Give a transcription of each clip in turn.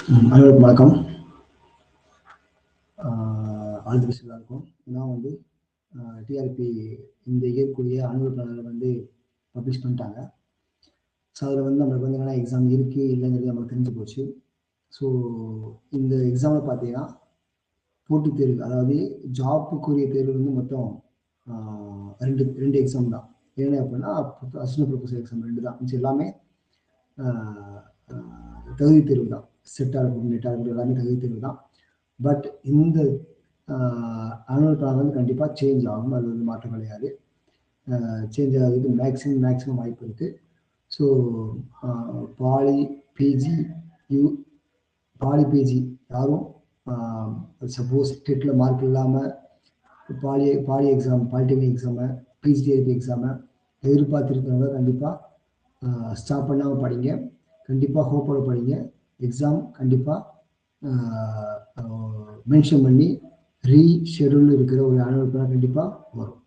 அனைவருக்கும் வணக்கம். All the best எல்லாருக்கும். நான் வந்து டிஆர்பி இந்த இயற்கூடிய அனுபவ வந்து பப்ளிஷ் பண்ணிட்டாங்க. ஸோ அதில் வந்து நம்மளுக்கு வந்து என்னென்ன எக்ஸாம் இருக்குது இல்லைங்கிறது நமக்கு தெரிஞ்சு போச்சு. ஸோ இந்த எக்ஸாமில் பார்த்தீங்கன்னா போட்டித் தேர்வு, அதாவது ஜாப்புக்குரிய தேர்வு வந்து மொத்தம் ரெண்டு எக்ஸாம் தான். என்ன அப்படின்னா அசிஸ்டன்ட் ப்ரொஃபஸர் எக்ஸாம் 2 தான். மிச்சம் எல்லாமே தகுதி தேர்வு தான். செட்டாக இருக்கும், நெட்டாக இருக்கும், எல்லாமே தகுதி தேர்வு தான். பட் இந்த ஆனுவல் பிளான் வந்து கண்டிப்பாக சேஞ்ச் ஆகும், அது வந்து மாற்றம் கிடையாது. சேஞ்ச் ஆகிறதுக்கு மேக்ஸிமம் வாய்ப்பு இருக்குது. ஸோ பாலி பிஜி யாரும் சப்போஸ் டெட்டில் மார்க் இல்லாமல் பாலி எக்ஸாம், பாலிடெக்னிக் எக்ஸாமை, பிஜிடிஆர்பி எக்ஸாமை எதிர்பார்த்துருக்கிறவங்க கண்டிப்பாக ஸ்டாப் பண்ணாமல் படிங்க. கண்டிப்பாக ஹோப்போட படிங்க. எக்ஸாம் கண்டிப்பாக மென்ஷன் பண்ணி ரீஷெடியூல் இருக்கிற ஒரு ஆனுவல் பிளான் கண்டிப்பாக வரும்.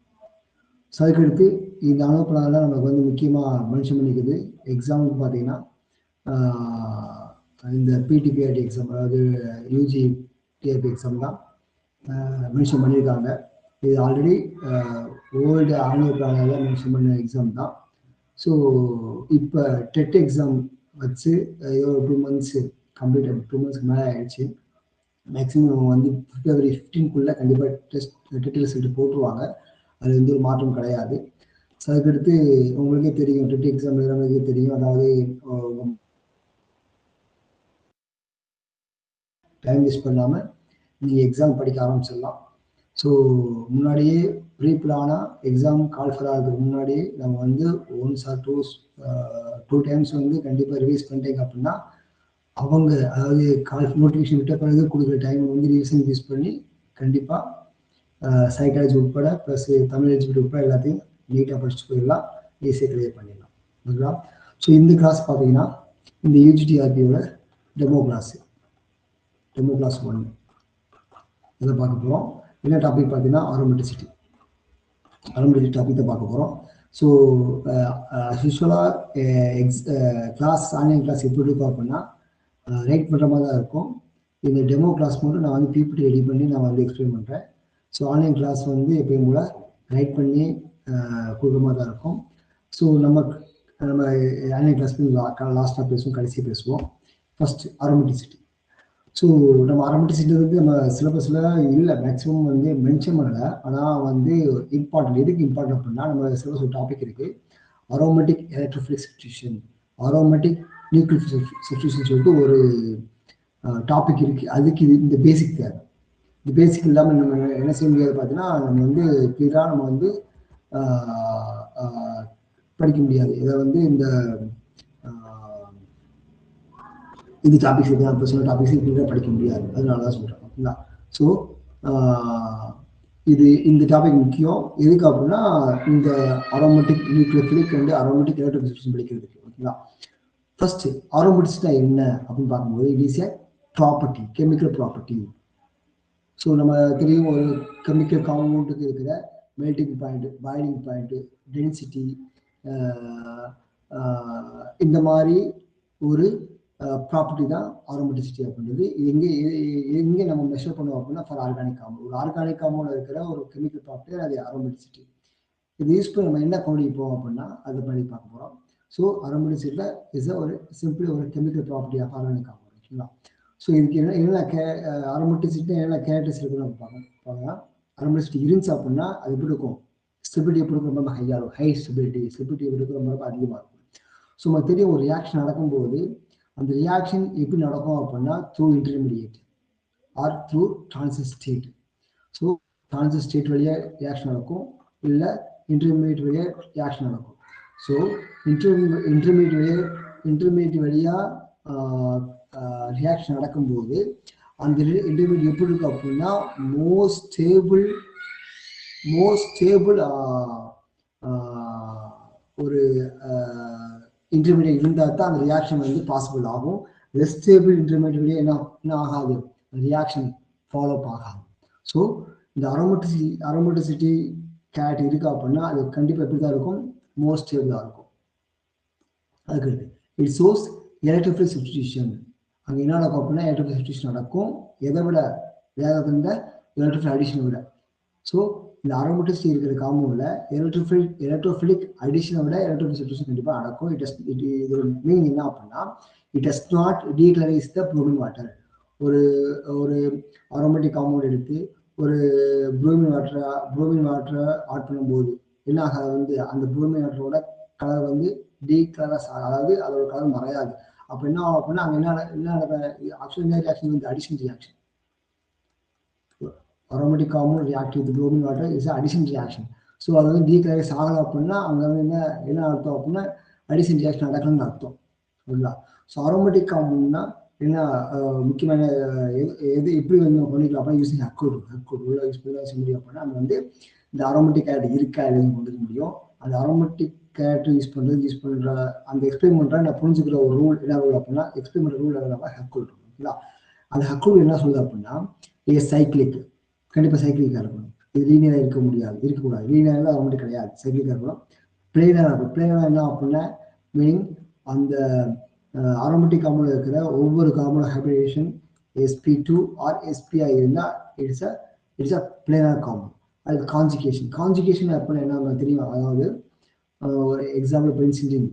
ஸோ அதுக்கடுத்து இந்த ஆனுவல் பிளானில் நமக்கு வந்து முக்கியமாக மென்ஷன் பண்ணிக்குது. எக்ஸாமுக்கு பார்த்தீங்கன்னா இந்த பிடிபிஆர்டி எக்ஸாம், அதாவது யூஜி டிஆர்பி எக்ஸாம் தான் மென்ஷன் பண்ணியிருக்காங்க. இது ஆல்ரெடி ஓல்டு ஆனுவல் பிளானில் மென்ஷன் பண்ண எக்ஸாம் தான். ஸோ இப்போ டெட் எக்ஸாம் வச்சு ஏதோ 2 months கம்ப்ளீட், 2 monthsக்கு மேலே ஆயிடுச்சு. மேக்ஸிமம் வந்து February 15 கண்டிப்பாக டெட் ரிசல்ட் போட்டுருவாங்க. அது எந்த ஒரு மாற்றம் கிடையாது. ஸோ அதுக்கடுத்து உங்களுக்கே தெரியும், டெட் எக்ஸாம் எழுதுறவங்களுக்கே தெரியும், அதாவது டைம் வேஸ்ட் பண்ணாமல் நீங்கள் எக்ஸாம் படிக்க ஆரம்பிச்சிடலாம். ஸோ முன்னாடியே ப்ரீ பிளானாக எக்ஸாம் கால்ஃபர் ஆகிறதுக்கு முன்னாடியே நம்ம வந்து 1 or 2 times வந்து கண்டிப்பாக ரிவைஸ் பண்ணிட்டீங்க அப்படின்னா அவங்க, அதாவது நோட்டிஃபிகேஷன் விட்ட பிறகு கொடுக்குற டைம் வந்து ரிவிஷன் யூஸ் பண்ணி கண்டிப்பாக சைக்காலஜி உட்பட ப்ளஸ் தமிழ் எலிஜிபிலிட்டி உட்பட எல்லாத்தையும் நீட்டாக படிச்சுட்டு போயிடலாம், ஈஸியாக கிளியர் பண்ணிடலாம். ஓகேங்களா? ஸோ இந்த கிளாஸ் பார்த்தீங்கன்னா இந்த யூஜிடிஆர்பியோட டெமோ கிளாஸ் 1 இதை பார்க்க போகிறோம். என்ன டாபிக் பார்த்தீங்கன்னா ஆரோமெட்டிசிட்டி டாபிக் தான் பார்க்க போகிறோம். ஸோ யூஸ்வலாக கிளாஸ், ஆன்லைன் கிளாஸ் எப்படி இருக்கும் அப்படின்னா ரைட் பண்ணுற மாதிரி தான் இருக்கும். இந்த டெமோ கிளாஸ் மட்டும் நான் வந்து பிபிடி ரெடி பண்ணி நான் வந்து எக்ஸ்பிளைன் பண்ணுறேன். ஸோ ஆன்லைன் கிளாஸ் வந்து எப்பயும் கூட ரைட் பண்ணி கொடுக்குற மாதிரி தான் இருக்கும். ஸோ நம்ம ஆன்லைன் கிளாஸ் லாஸ்ட்டாக பேசுவோம், கடைசியாக பேசுவோம். ஃபர்ஸ்ட் ஆரோமெட்டிசிட்டி. ஸோ நம்ம ஆரோமெட்டிசிட்டி வந்து நம்ம சிலபஸில் இல்லை, மேக்ஸிமம் வந்து மென்ஷன் பண்ணலை. ஆனால் வந்து இம்பார்ட்டன்ட், எதுக்கு இம்பார்ட்டன்ட் அப்படின்னா நம்ம சிலபஸ் ஒரு டாபிக் இருக்குது, aromatic electrophilic substitution, aromatic nucleic substitution சொல்லிட்டு ஒரு டாபிக் இருக்குது. அதுக்கு இந்த பேசிக் தேவை. இந்த பேசிக் இல்லாமல் நம்ம என்ன செய்ய முடியாது பார்த்தீங்கன்னா, நம்ம வந்து கிளியராக நம்ம வந்து படிக்க முடியாது. இதை வந்து இந்த டாபிக்ஸ் இருக்குது, இப்போ சொன்ன டாபிக்ஸ் கிளியராக படிக்க முடியாது. அதனால தான் சொல்கிறேன். ஓகேங்களா? ஸோ இந்த டாபிக் முக்கியம். எதுக்கு அப்படின்னா இந்த aromatic nucleophilic and aromatic electric substitution படிக்கிறதுக்கு. ஓகேங்களா? ஃபர்ஸ்ட் ஆரோமெட்டிசிட்டி என்ன அப்படின்னு பார்க்கும்போது it is a property, chemical property. So நம்ம தெரியும், ஒரு கெமிக்கல் காம்பவுண்டுக்கு இருக்கிற melting point, boiling point, density, இந்த மாதிரி ஒரு ப்ராப்பர்ட்டி தான் ஆரோமெட்டிசிட்டி அப்படின்றது. எங்கே நம்ம மெஷர் பண்ணுவோம் அப்படின்னா ஃபார் ஆர்கானிக் காம்பவுண்ட். ஒரு ஆர்கானிக் காம்பவுண்ட் இருக்கிற ஒரு கெமிக்கல் ப்ராப்பர்ட்டி அது ஆரோமெட்டிசிட்டி. இது யூஸ் பண்ணி நம்ம என்ன கண்டுபிடிப்போம் அப்படின்னா அதை பண்ணி பார்க்க போகிறோம். ஸோ அரோமெட்டிசிட்டியில் இஸ் ஒரு சிம்பிளி ஒரு chemical property of organic compound. ஓகேங்களா? ஸோ இதுக்கு என்ன அரோமெட்டிசிட்டி என்னென்ன கேரக்டர்ஸ் இருக்குன்னு நம்ம பார்க்கலாம். அரோமெட்டிசிட்டி இருந்துச்சு அப்படின்னா அது எப்படி இருக்கும், ஸ்டெபிலிட்டி எப்படி இருக்கும், ரொம்ப ஹையாக இருக்கும், ஹை ஸ்டெபிலிட்டி எப்படி இருக்கும், ரொம்ப அதிகமாக இருக்கும். ஸோ நமக்கு தெரியும், ஒரு ரியாக்ஷன் நடக்கும்போது அந்த ரியாக்ஷன் எப்படி நடக்கும் அப்படின்னா through intermediate or through transit state. So transit state வழியாக ரியாக்ஷன் நடக்கும், இல்லை இன்டர்மீடியேட் வழியாக ரியாக்ஷன் நடக்கும். ஸோ இன்டர்மீடியேட் வழியாக ரியாக்ஷன் நடக்கும்போது அந்த இன்டர்மீடியேட் எப்படி இருக்கும் அப்படின்னா மோஸ்ட் ஸ்டேபிள் ஒரு இன்டர்மீடியேட் இருந்தால் தான் அந்த ரியாக்ஷன் வந்து பாசிபிள் ஆகும். லெஸ் ஸ்டேபிள் இன்டர்மீடியேட் வழியாக என்ன ஆகாது, ரியாக்ஷன் ஃபாலோ அப் ஆகாது. ஸோ இந்த அரோமெட்டிசிட்டி கேரக்டர் இருக்கு அப்படின்னா அது கண்டிப்பாக எப்படி தான் இருக்கும், மோஸ்ட் ஸ்டேபிளாக இருக்கும். அதுக்கு இட் ஷோஸ் எலக்ட்ரோஃபிலிக் சப்ஸ்டியூஷன். அங்கே என்ன நடக்கும் அப்படின்னா எலக்ட்ரிஃபில் சப்ஸ்டியூஷன் நடக்கும். எதை விட வேகத்தில் இந்த எலக்ட்ரிஃபில் அடிஷனை விட. ஸோ இந்த அரோமேட்டிசிட்டி இருக்கிற காம்பவுண்டில் எலக்ட்ரோஃபிலிக் அடிஷனை விட எலக்ட்ரிஃபில் சப்ஸ்டியூஷன் கண்டிப்பாக நடக்கும். இது மீனிங் என்ன அப்படின்னா it does not decolorize the bromine water. ஒரு ஒரு அரோமேட்டிக் காம்பவுண்ட் எடுத்து ஒரு ப்ளூமிங் வாட்டரை ஆட் பண்ணும்போது என்ன ஆகாது, வந்து அந்த ப்ளூமிங் வாட்டரோட கலர் வந்து டீகலரஸ், அதாவது அதோட கலர் மறையாது. அப்போ என்ன ஆகும் அப்படின்னா அங்கே என்ன ஆக்சுவலி ரியாக்ஷன் வந்து addition reaction. aromatic compound react with bromine water is an addition reaction. So அது வந்து டீக்ளரைஸ் ஆகலை அப்படின்னா அங்கே வந்து என்ன அர்த்தம் அப்படின்னா அடிஷன் ரியாக்ஷன் நடக்கணும்னு அர்த்தம். ஓகேங்களா? ஸோ அரோமேட்டிக் காம்பவுண்ட்னா என்ன முக்கியமான எது எப்படி வந்து நம்ம பண்ணிக்கலாம் அப்படின்னா யூஸிங் ஹக்கோட் உள்ள யூஸ் பண்ணி முடியும் அப்படின்னா நம்ம வந்து இந்த அரோமேட்டிக் கேரக்டர் இருக்கா இல்லைன்னு கொண்டு முடியும். அந்த அரோமேட்டிக் கேரக்டர் யூஸ் பண்ணுற அந்த எக்ஸ்பெரிமெண்ட்டை நான் புரிஞ்சுக்கிற ஒரு ரூல் என்ன ரூல் அப்படின்னா எக்ஸ்பெரிமெண்ட் ரூல் ஹக்கோட். ஓகேங்களா? அந்த ஹக்கோட் என்ன சொல்லுது அப்படின்னா சைக்கிளிக், கண்டிப்பாக சைக்கிளிக்காக இருக்கணும். இது லீனியராக இருக்கக்கூடாது. லீனியராக அரோமேட்டிக் கிடையாது, சைக்கிளிக்காக இருக்கணும். பிளேனாக இருக்கும். பிளேனாக என்ன அப்படின்னா மீனிங் அந்த அரோமேட்டிக் காம்பவுண்ட் இருக்கிற ஒவ்வொரு compound hybridization sp2 or spi இருந்தால் இட்ஸ் அ பிளேனார் காம்பவுண்ட். அது கான்ஜுகேஷன் அப்படின்னா என்ன தெரியும், அதாவது ஒரு எக்ஸாம்பிள் பென்சிலின்.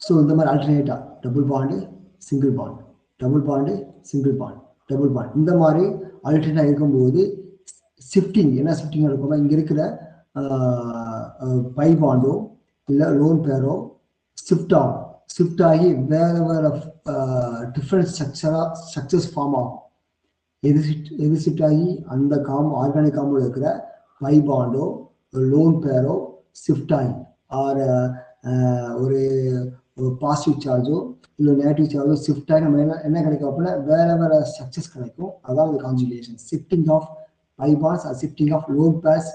ஸோ இந்த மாதிரி ஆல்டர்னேட்டா double bond single bond, double bond single bond, double bond, இந்த மாதிரி ஆல்டர்னேட்டா இருக்கும்போது ஷிஃப்டிங் என்ன ஷிஃப்டிங் இருக்கும்னா இங்கே இருக்கிற பை பாண்டோ இல்லை லோன் பேரோ ஷிஃப்ட் ஆகி வேற டிஃப்ரெண்ட் ஸ்ட்ரக்சர்ஸ் ஃபார்ம் ஆகும். எது ஷிஃப்ட் ஆகி அந்த ஆர்கானிக் காம்பவுண்ட் இருக்கிற பை பாண்டோ லோன் பேரோ ஷிஃப்ட் ஆகி ஆர் ஒரு பாசிட்டிவ் சார்ஜோ இல்லை நெகட்டிவ் சார்ஜோ ஷிஃப்ட் ஆகி நம்ம என்ன கிடைக்கும் அப்படின்னா வேற ஸ்ட்ரக்சர்ஸ் கிடைக்கும். அதாவது conjugation, shifting of pi bonds or shifting of lone pairs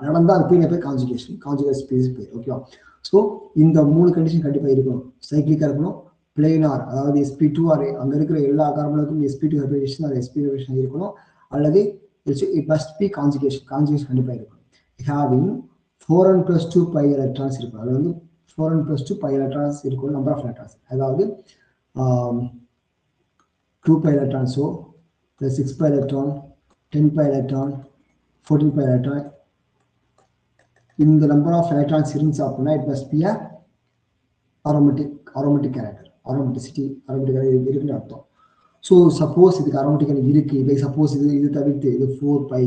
நடந்தால் அது பேர் கான்ஜுகேட் ஸ்பீஸ் பேர். ஓகேவா? ஸோ இந்த 3 கண்டிஷன் கண்டிப்பாக இருக்கணும். சைக்கிளிக்காக இருக்கணும், பிளேனார் அதாவது sp2 ஆர் அங்கே இருக்கிற எல்லா கார்பனுக்கும் sp2 hybridization or sp hybridization இருக்கணும். அல்லது இட் மஸ்ட் பி கான்ஜுகேஷன் கண்டிப்பாக இருக்கணும். ஹேவிங் 4n + 2 பை எலக்ட்ரான்ஸ் இருக்கும். அது வந்து 4n + 2 பை எலக்ட்ரான்ஸ் இருக்கணும். நம்பர் ஆஃப் எலக்ட்ரான்ஸ், அதாவது 2 பை எலக்ட்ரான்ஸோ இல்லை 6 pi electron, 10 pi electron, 14 pi electron, இந்த நம்பர் ஆஃப் எலக்ட்ரான்ஸ் இருந்துச்சு அப்படின்னா it must be a aromatic character, aromaticity இருக்குன்னு அர்த்தம். ஸோ சப்போஸ் இதுக்கு அரோமேட்டிக் இருக்கு, இப்போ சப்போஸ் இது தவிர்த்து இது 4 பை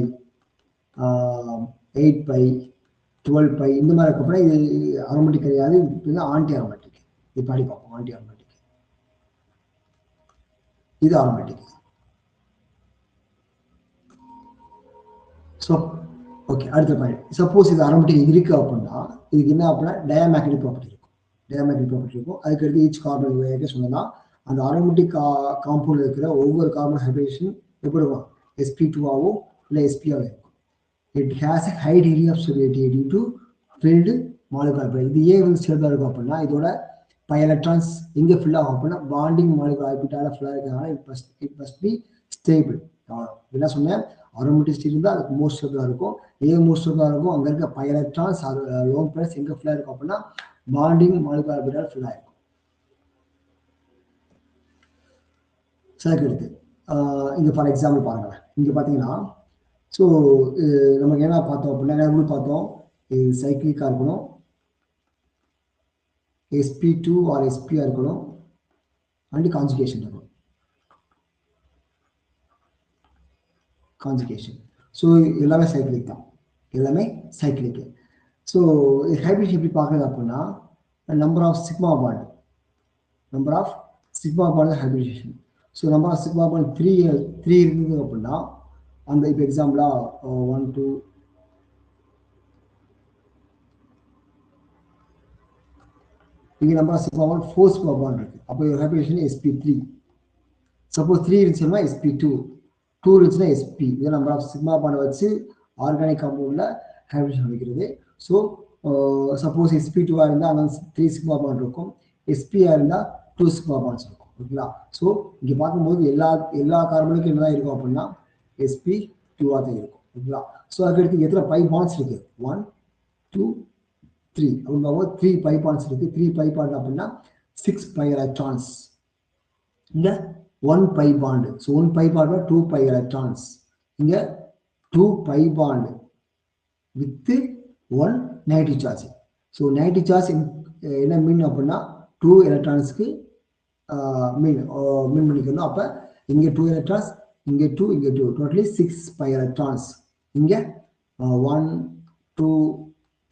8 பை 12 பை இந்த மாதிரி இருக்க அப்படின்னா இது அரோமேட்டிக் கிடையாது, இது ஆன்டி அரோமேட்டிக். இது படி பார்ப்போம். ஆன்டி அரோமேட்டிக், இது அரோமேட்டிக். ஸோ ஓகே, அடுத்த பாயிண்ட். சப்போஸ் இது அரோமேட்டிக் இருக்கு அப்படின்னா இதுக்கு என்ன அப்படின்னா டயாமேக்னெட்டிக் ப்ராப்பர்ட்டி இருக்கும். அதுக்கடுத்து ஈச் கார்பன் சொன்னா அந்த அரோமேட்டிக் காம்பவுண்ட் இருக்கிற ஒவ்வொரு கார்பன் ஹைபிரிடேஷன் எப்படி இருக்கும், sp2 இல்லை sp இருக்கும். It has a high degree of stability due to filled molecular. இது ஏன் வந்து ஸ்டேபிளாக இருக்கும் அப்படின்னா இதோட பை எலக்ட்ரான்ஸ் எங்கே ஃபில் ஆகும் அப்படின்னா பாண்டிங் மாலிகுலர் ஆர்பிட்டால ஃபில் ஆகிறதுனால இட் மஸ்ட் பி ஸ்டேபிள். என்ன சொன்னேன், அரோமேட்டிசிட்டி இருந்தால் அதுக்கு மோஸ்ட் ஸ்டேபிளாக இருக்கும். ஏன் மோஸ்ட் ஸ்டேபிளாக இருக்கும், அங்கே இருக்க பை எலக்ட்ரான்ஸ் லோன் பேர்ஸ் எங்கே ஃபில் ஆயிருக்கும் அப்படின்னா பாண்டிங் மாலிகுலர் ஆர்பிட்டால ஃபில் ஆயிருக்கும். எடுத்து இங்கே ஃபார் எக்ஸாம்பிள் பாருங்களேன். இங்கே பார்த்தீங்கன்னா ஸோ நமக்கு என்ன பார்த்தோம் அப்படின்னா என்ன பார்த்தோம், இது சைக்கிளிக்காக இருக்கணும், sp2 ஆர் sp இருக்கணும், அண்ட் கான்ஜுகேஷன் இருக்கணும். ஸோ எல்லாமே சைக்கிளிக் தான், ஸோ ஹைபிரிட் எப்படி பார்க்குறது அப்படின்னா number of sigma bond hybridization. So number of sigma bond 3 இருந்தது அப்படின்னா அந்த இப்போ எக்ஸாம்பிளா 1 2 இங்கே number of sigma bond 4 sigma bond இருக்கு. அப்போ ஹைபிரிடேஷன் sp3. சப்போஸ் 3 இருந்துச்சுன்னா sp2, 2 இருந்துச்சுன்னா sp. இது நம்பர் ஆஃப் சிக்மா பாண்ட் வச்சு ஆர்கானிக் காம்பவுண்டில் ஹைபிரிடேஷன் வைக்கிறது. ஸோ சப்போஸ் sp2 இருந்தால் அந்த 3 சிக்மா பாண்ட் இருக்கும், sp இருந்தால் 2 சிக்மா பாண்ட்ஸ் இருக்கும். ஓகேங்களா? ஸோ இங்கே பார்க்கும்போது எல்லா கார்பனுக்கும் என்னதான் இருக்கும் அப்படின்னா sp2 தான் இருக்கும். ஓகேங்களா? ஸோ அதுக்கடுத்து எத்தனை பை பாண்ட்ஸ் இருக்கு, 1 2 3 அப்படிங்கும்போது 3 pi bonds இருக்கு. 3 pi bond அப்படின்னா 6 pi electrons. இங்க 1 pi bond. So 1 pi bond 2 pi electrons. இங்க 2 pi bond with 1 negative charge. So negative charge என்ன மீன் அப்படின்னா 2 electronsக்கு மீன் பண்ணிக்கணும். அப்ப இங்க 2 electrons, இங்க 2, இங்க 2, totally 6 pi electrons. இங்க 1 2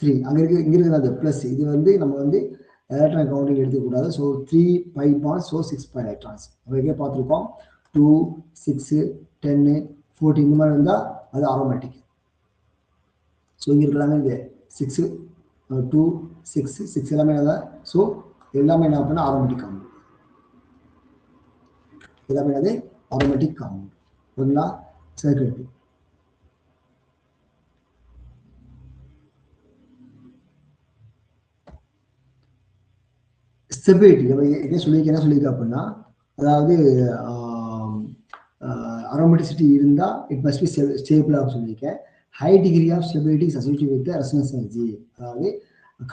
3 அங்க இருக்கிறது பிளஸ். இது வந்து நம்ம வந்து எலக்ட்ரான் கவுண்டிங் எடுத்துக்கூடாது. So 3 pi bonds, so 6 pi electrons. அங்கே பார்த்துருக்கோம் 2 6 10 14 இந்த மாதிரி இருந்தால் அது அரோமேட்டிக். ஸோ இங்கே இருக்கலாமே இந்த 6 2 6 6 எல்லாமே தான். ஸோ எல்லாமே என்ன பண்ணால் அரோமேட்டிக் காம்பவுண்ட். எல்லாமே அது அரோமேட்டிக் காம்பவுண்ட். ஓகேங்களா? சரி, ஸ்டெபிலிட்டி என்ன சொல்லியிருக்க அப்படின்னா, அதாவது அரோமேட்டிசிட்டி இருந்தால் it must be stable of சொல்லியிருக்கேன். High degree of stability is associated with resonance energy. அதாவது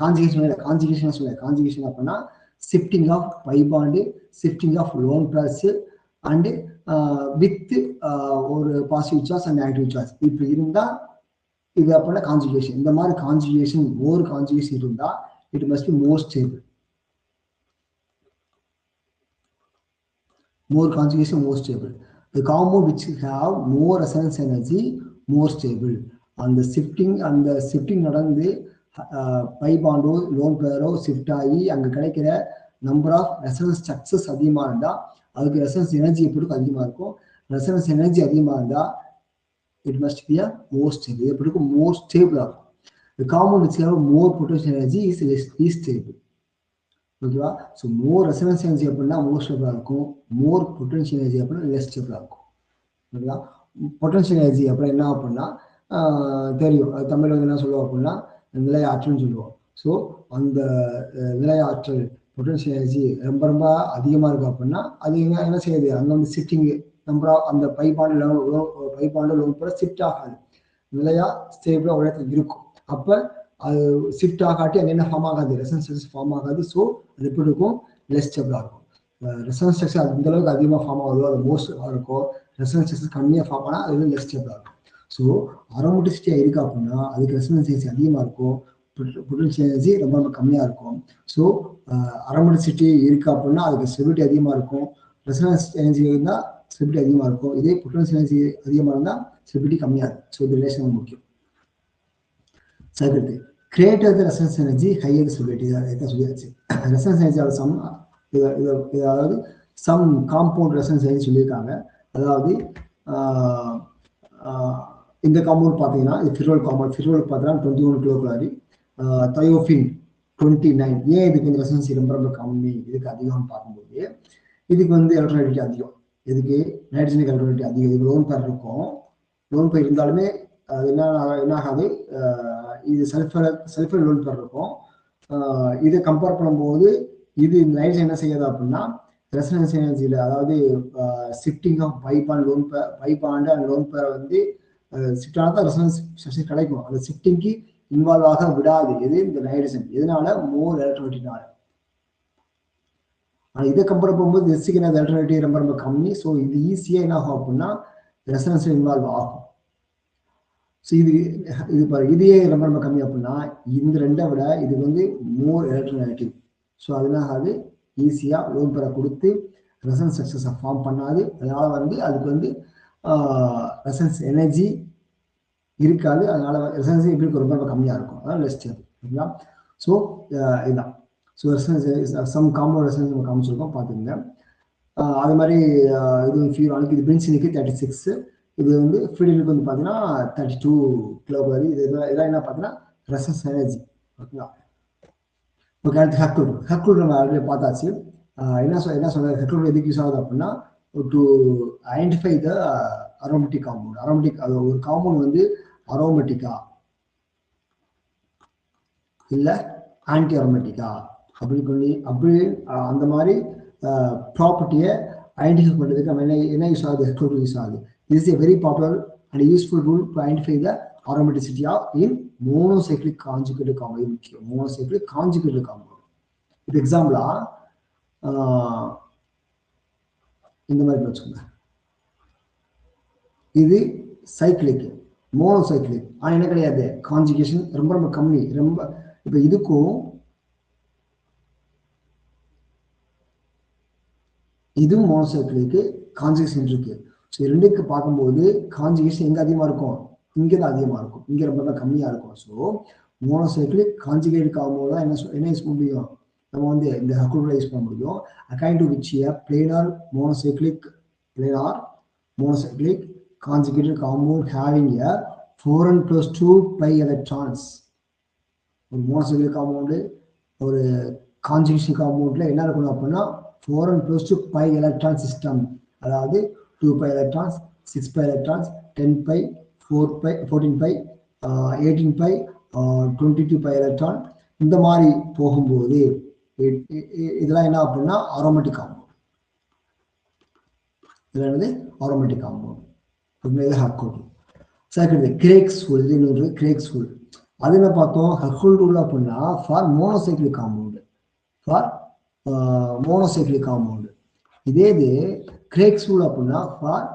கான்ஜுகேஷன் அப்படின்னா shifting of pi bond, shifting of lone plus and with ஒரு positive charge and negative charge இப்படி இருந்தால் இது அப்படின்னா conjugation. இந்த மாதிரி கான்ஜுகேஷன் இருந்தால் it must be more stable. More conjugation, more stable. The compound which have more resonance energy, more stable. And the shifting நடந்து by Pandu loan பேரோ shift ஆகி அங்கே கிடைக்கிற நம்பர் ஆஃப் ரெசனன்ஸ் ஸ்ட்ரக்சர்ஸ் அதிகமாக இருந்தால் அதுக்கு ரெசனன்ஸ் எனர்ஜி எப்படி அதிகமாக இருக்கும். ரெசனன்ஸ் எனர்ஜி அதிகமாக இருந்தால் it must be more stable. எப்படி இருக்கும்? மோர் ஸ்டேபிளாக இருக்கும். The compound which have more potential energy is less stable. ஓகேவா? ஸோ மோர் ரெசனன்ஸ் எனர்ஜி அப்படின்னா மோர் ஸ்டேபிளாக இருக்கும். மோர் பொட்டன்ஷியல் எனர்ஜி அப்படின்னா லெஸ் ஸ்டேபிளாக இருக்கும். ஓகேவா? பொட்டன்ஷியல் எனர்ஜி அப்படின்னா என்ன அப்படின்னா தெரியும், தமிழ் வந்து என்ன சொல்லுவோம் அப்படின்னா நிலை ஆற்றல்னு சொல்லுவோம். ஸோ அந்த நிலை ஆற்றல் பொட்டன்ஷியல் எனர்ஜி ரொம்ப ரொம்ப அதிகமாக இருக்கு அப்படின்னா அது என்ன செய்யுது? அங்கே வந்து ஷிஃப்டிங் நம்பர் அந்த பை பாண்டு லோன் போட ஷிஃப்ட் ஆகாது. நிலையா ஸ்டேபிளாக ஒரு இடத்துல இருக்கும். அப்போ அது ஷிஃப்ட் ஆகாட்டி அங்கே என்ன ஃபார்ம் ஆகாது? ரெசனன்ஸ் ஃபார்ம் ஆகாது. ஸோ அது எப்படி இருக்கும்? லெஸ் ஸ்டேபிளாக இருக்கும். ரெசனன்ஸ் ஸ்ட்ரக்சர் அந்த அளவுக்கு அதிகமாக ஃபார்ம் ஆகுதோ அது மோஸ்ட்டாக இருக்கும். ரெசனன்ஸ் ஸ்ட்ரக்சர் கம்மியாக ஃபார்ம் ஆனால் அது லெஸ் ஸ்டேபிளாக இருக்கும். ஸோ அரோமேட்டிசிட்டியாக இருக்கு அப்படின்னா அதுக்கு ரெசனன்ஸ் எனர்ஜி அதிகமாக இருக்கும், பொட்டன்ஷியல் எனர்ஜி ரொம்ப ரொம்ப கம்மியாக இருக்கும். ஸோ அரோமேட்டிசிட்டி இருக்கு அப்படின்னா அதுக்கு ஸ்டெபிலிட்டி அதிகமாக இருக்கும். ரெசனன்ஸ் எனர்ஜி இருந்தால் ஸ்டெபிலிட்டி அதிகமாக இருக்கும். இதே பொட்டன்ஷியல் எனர்ஜி அதிகமாக இருந்தால் ஸ்டெபிலிட்டி கம்மியாக இருக்கும். ஸோ இந்த ரிலேஷன் முக்கியம். செகண்ட், கிரியேட்டர் த ரெசனன்ஸ் எனர்ஜி ஹையர் ஸ்டெபிலிட்டி. சொல்லியாச்சு. ரெசனன்ஸ் எனர்ஜியோட சம் அதாவது சம் காம்பவுண்ட் ரெசனன்ஸ் எனர்ஜி சொல்லியிருக்காங்க. அதாவது இந்த காம்பவுண்ட் பார்த்தீங்கன்னா இது ஃபிரோல் காம்பவுண்ட். ஃபிரோல் பார்த்தீங்கன்னா 21 கிலோகலரி, தயோஃபின் 29. ஏன் இதுக்கு வந்து ரெசனன்ஸ் ரொம்ப ரொம்ப கம்மி, இதுக்கு அதிகம்னு பார்க்கும்போது இதுக்கு வந்து எலக்ட்ரானிட்டி அதிகம். இதுக்கு நைட்ரஜனுக்கு எலக்ட்ரானிட்டி அதிகம். இது லோன் பேர் இருக்கும். லோன் பேர் இருந்தாலுமே என்ன ஆகாது, இது சல்ஃபர் லோன் பேர் இருக்கும். இதை கம்பேர் பண்ணும்போது இது நைட்ரஜன் என்ன செய்யாது அப்படின்னா ரெசனன்ஸ் எனர்ஜியில் அதாவது shifting of pi bond and lone பேரை வந்து ஷிஃப்ட் ஆனால் தான் ரெசனன்ஸ் ஸ்ட்ரக்சர் கிடைக்கும். அந்த ஷிஃப்டிங்க்கு இன்வால்வ் ஆக விடாது எது? இந்த நைட்ரஜன். எதனால? மோர் எலக்ட்ரானிட்டினால. ஆனால் இதை கம்பேர் பண்ணும்போது எஸ்சிக்கு எலக்ட்ரானிட்டி ரொம்ப ரொம்ப கம்மி. ஸோ இது ஈஸியாக என்ன ஆகும் அப்படின்னா ரெசனன்ஸ் இன்வால்வ் ஆகும். ஸோ இது பாரு, இதையே ரொம்ப ரொம்ப கம்மி அப்படின்னா இந்த ரெண்டை விட இது வந்து மோர் எலக்ட்ரோநெகட்டிவ். ஸோ அதனால அது ஈஸியாக லோன் பேரை கொடுத்து ரெசனன்ஸ் ஸ்ட்ரக்சர்ஸை ஃபார்ம் பண்ணாது. அதனால வந்து அதுக்கு வந்து ரெசனன்ஸ் எனர்ஜி இருக்காது. அதனால ரெசனன்ஸ் எப்படி ரொம்ப ரொம்ப கம்மியாக இருக்கும். அதான் லெஸ் ஸ்டேபிள். ஓகேங்களா? ஸோ இதுதான். So resonance some compound resonance நம்ம காமிச்சிருக்கோம், பார்த்துக்கங்க. அது மாதிரி இது ஃபியூரானுக்கு இது பென்சினுக்கு 36, இது வந்து ஃபீடிலுக்கு வந்து பார்த்தீங்கன்னா 32 கிலோகலரி. இதெல்லாம் என்ன பார்த்தீங்கன்னா ரெசனன்ஸ் எனர்ஜி. ஓகேங்களா? ஓகே, அடுத்து ஹெர்குல் நம்ம ஆல்ரெடி பார்த்தாச்சு. என்ன சொல்ற ஹெர்குல் எதுக்கு யூஸ் ஆகுது அப்படின்னா to identify the aromatic compound. Aromatic அது ஒரு காம்பவுண்ட் வந்து அரோமேட்டிக்கா இல்லை ஆன்டி அரோமேட்டிக்கா அப்படின்னு சொல்லி அப்படி அந்த மாதிரி ப்ராப்பர்ட்டியை ஐடென்டிஃபை பண்ணுறதுக்கு நம்ம என்ன யூஸ் ஆகுது? ஹெர்குல் யூஸ் ஆகுது. This is a very popular and useful rule to identify the aromaticity in monocyclic conjugated compound. Monocyclic conjugated compound. For example, இந்த மாதிரி வச்சுக்கோங்க. இது சைக்கிளிக், மோனோசைக்கிளிக். ஆனால் என்ன கிடையாது, கான்ஜுகேஷன் ரொம்ப ரொம்ப கம்மி. ரொம்ப இப்போ இதுக்கும் இதுவும் மோனோசைக்கிளுக்கு கான்ஜுகேஷன் இருக்கு. ஸோ ரெண்டுக்கு பார்க்கும்போது கான்ஜுகேஷன் எங்கே அதிகமாக இருக்கும், இங்கே தான் அதிகமாக இருக்கும், இங்கே ரொம்ப ரொம்ப கம்மியாக இருக்கும். ஸோ மோனோசைக்கிளிக் கான்ஜுகேட் ஆகும்போது தான் என்ன யூஸ் பண்ண முடியும், நம்ம வந்து இந்த ஹக்குள்ள யூஸ் பண்ண முடியும். According to which planar monocyclic conjugated compound having a 4n plus 2 pi electrons. ஒரு மோனோசைக்கிளிக் காம்பவுண்டு ஒரு கான்ஜுகேஷன் காம்பவுண்ட்ல என்ன இருக்கணும் அப்படின்னா 4n plus 2 pi electron system. அதாவது 2 pi electrons, 6 pi electrons, 10 pi, 4 pi, 14 pi, 18 pi, 22 pi electron. இந்த மாதிரி போகும்போது இதெல்லாம் என்ன அப்படின்னா aromatic compound. இதெல்லாம் என்னது aromatic compound. கிரேக்ஸ் ரூல், இது இன்னொரு கிரேக்ஸ் ரூல். அது என்ன பார்த்தோம், ஹக்குல் ரூல் அப்படின்னா ஃபார் மோனோசைக்கிளிக் காம்பவுண்ட், ஃபார் மோனோசைக்கிளிக் காம்பவுண்ட். இதே இது கிரேக்ஸ் ரூல் அப்படின்னா ஃபார்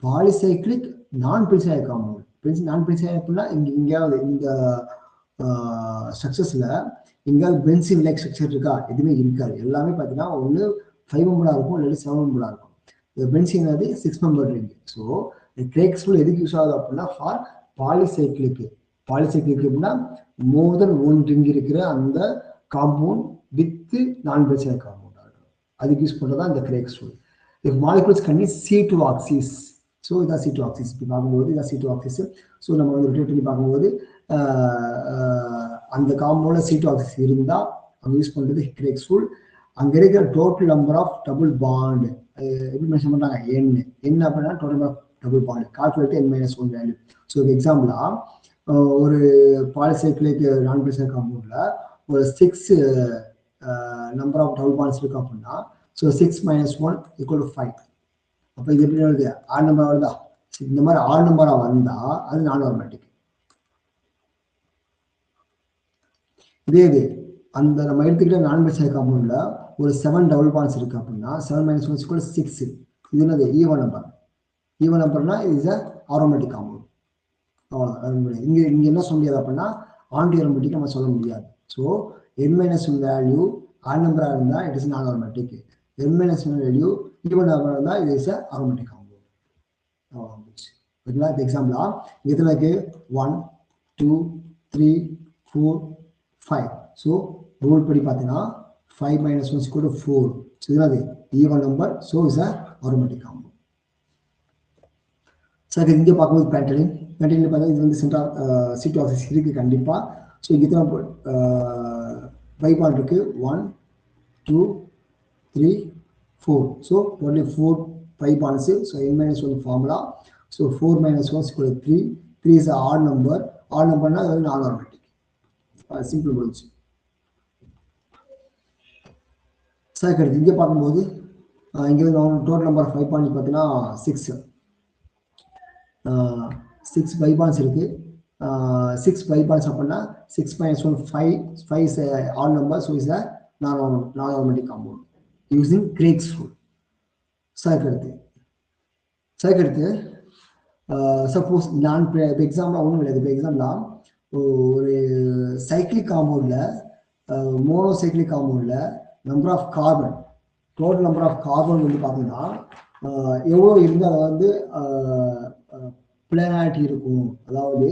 பாலிசைக்கிளிக் நான் பென்சிலைட் காம்பவுண்ட். நான் பென்சிலைட் அப்படின்னா இங்கேயாவது இந்த ஸ்ட்ரக்சர்ஸ்ல எங்கேயாவது பென்சின் லைக் ஸ்ட்ரக்சர் இருக்கா, எதுவுமே இருக்காது. எல்லாமே பார்த்தீங்கன்னா ஒன்று 5 மெம்பரா இருக்கும், இல்லாட்டி 7 மெம்பரா இருக்கும். பென்சின் அது 6 மெம்பர் ரிங். ஸோ கிரேக்ஸ் ரூல் எதுக்கு யூஸ் ஆகுது அப்படின்னா ஃபார் பாலிசைக்கிளிக்கு. பாலிசைக்கிளிக் அப்படின்னா மோர் தென் 1 ரிங் இருக்கிற அந்த காம்பவுண்ட் வித் நான் பென்சிலைட் காம்பவுண்ட் ஆகும், அதுக்கு யூஸ் பண்ணுறதா இந்த கிரேக்ஸ் ரூல். இப்போ மாலிகுல்ஸ் கண்ணி C2 ஆக்சிஸ். ஸோ இதான் C2 ஆக்சிஸ். இப்போ பார்க்கும்போது இதான் C2 ஆக்சிஸ். ஸோ நம்ம வந்து ரொட்டேட் பண்ணி பார்க்கும்போது அந்த காம்பவுண்டில் C2 ஆக்சிஸ் இருந்தால் அங்கே யூஸ் பண்ணுறது கிரேக்ஸ் ரூல். அங்கே இருக்கிற total number of double bond எப்படி மென்ஷன் பண்ணுறாங்க, என்ன அப்படின்னா total number of double bond calculate n-1 value. So எக்ஸாம்பிளா ஒரு பாலிசைக்கிளிக் நான் பென்சிலைட் காம்பவுண்ட்ல ஒரு 6 நம்பர் ஆஃப் டபுள் பாண்ட்ஸ் இருக்கு அப்படின்னா ஸோ 6 - 1 = 5. அப்போ இது எப்படி வருது, ஆட் நம்பர் வருதா. இந்த மாதிரி ஆட் நம்பராக வந்தா அது நான் அரோமேட்டிக். இதே இது அந்த நம்ம எடுத்துக்கிட்ட நான் பென்சிலைட் காம்பவுண்ட்ல ஒரு 7 டபுள் பாண்ட்ஸ் இருக்கு அப்படின்னா 7 - 1 = 6. இது என்னது ஈவன் நம்பர். ஈவன் நம்பர்னா இஸ் அ அரோமேட்டிக் காம்பவுண்ட். அவ்வளோதான். இங்கே என்ன சொல்ல முடியாது அப்படின்னா ஆன்டி அரோமேட்டிக் நம்ம சொல்ல முடியாது. ஸோ n-1 வேல்யூ ஆட் நம்பராக இருந்தால் இட் இஸ் நான் அரோமேட்டிக். n-1 வேல்யூ ஈவன் நம்பராக இருந்தால் இது இஸ் அ அரோமேட்டிக் காம்பவுண்ட். ஓகேங்களா. இப்போ எக்ஸாம்பிளா எத்தனை இருக்கு, 1 2 3 4 5. ஸோ ரூல் படி பார்த்தீங்கன்னா 5 - 1 = 4. ஸோ இது even number. So is a aromatic compound. Sir இங்கே பார்க்கும்போது பேண்டலின் பார்த்தா இது வந்து சென்ட்ரல் C2 ஆக்சிஸ் இருக்கு கண்டிப்பாக. ஸோ இங்கே தான் பை பாண்ட் இருக்கு 1 2 3 4. So totally 4 pi bonds. So n-1 formula. So 4 - 1 = 3. 3 is odd number. Odd நம்பர்னா அது நான் அரோமேட்டிக். சிம்பிள் முடிஞ்சு. சார் கிடையாது இங்கே பார்க்கும்போது இங்கே வந்து டோட்டல் நம்பர் 5 பாயிண்ட் பார்த்தீங்கன்னா 6 பை பாண்ட்ஸ் இருக்கு. 6 பை பாண்ட்ஸ் அப்படின்னா 6 - 1 5 is odd number. So is a non aromatic compound using Craig's rule. Sir அடுத்து சப்போஸ் நான் இப்போ எக்ஸாம்பிள் ஒன்றும் கிடையாது. இப்போ எக்ஸாம்பிள் ஒரு சைக்கிளிக் காம்பவுண்ட்ல மோனோசைக்கிளிக் காம்பவுண்ட்ல number of carbon, total number of carbon வந்து பார்த்தீங்கன்னா எவ்வளோ இருந்தால் அதை வந்து பிளானாரிட்டி இருக்கும். அதாவது